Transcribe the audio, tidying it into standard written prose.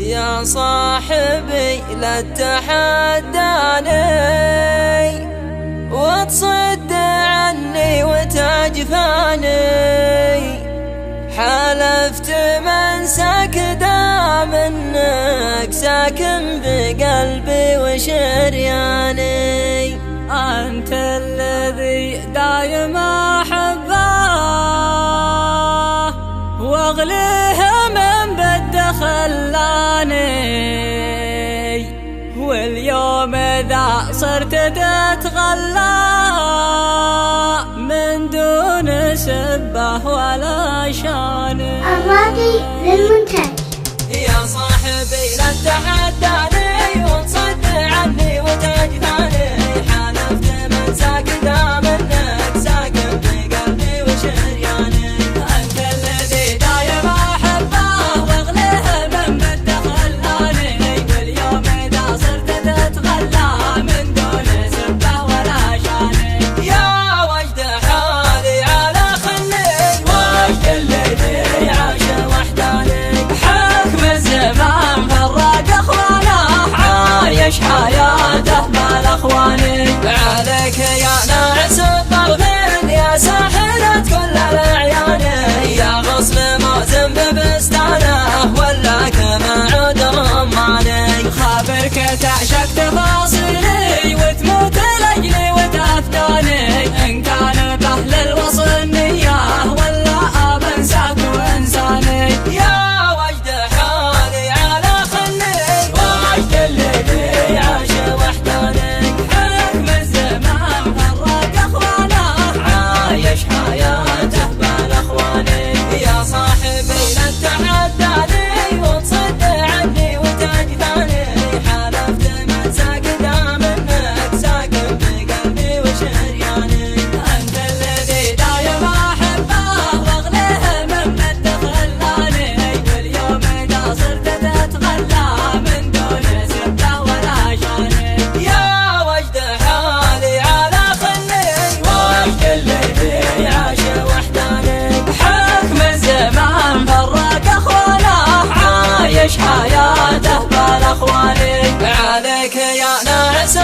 يا صاحبي لا تتحداني وتصد عني وتجفاني، حلفت منساك دام انك ساكن بقلبي وشرياني. أنت الذي دايم أحبه واغليه من بد خلاني، واليوم إذا صرت تتغلى من دون سبه ولا شاني. الراقي للمونتاج. يا صاحبي لا تتحداني وتصد عني وتجفاني، حلفت منساك دام انك ساكن بقلبي وشرياني. أنت الذي دايم أحبه واغليه من بد خلاني، واليوم إذا صرت تتغلى من دون سبه ولا شاني. يا وجد حالي على خلي وجد الذي عاش وحداني، حكم الزمان فرق أخوانه عايش حياته بالاخواني. عليك يا ناعس الطرفين يا ساحرة كل الأعيان، يا غصن موزن ببستانه ولا كما عود رماني. خابرك تعشق تفاصيلي وتموت لأجلي وتفتاني، إن كان بأهل الوصل نية ولا أبنساك وإنساني. يا وجد حالي على خلي وجد الذي عاش وحداني، حكم الزمان فرق أخوانه عايش حياته بالاخواني. يا صاحبي لا تتحداني وتصد عني وتجفاني، حلفت منساك دام انك ساكن بقلبي وشرياني. أنت الذي دايم أحبه واغليه من بد خلاني، واليوم إذا صرت تتغلى من دون سبه ولا شاني. يا وجد حالي على خلي وجد الذي عاش وحداني، حكم الزمان فرق أخوانه عايش حياته بالاخواني. عليك يا ناعس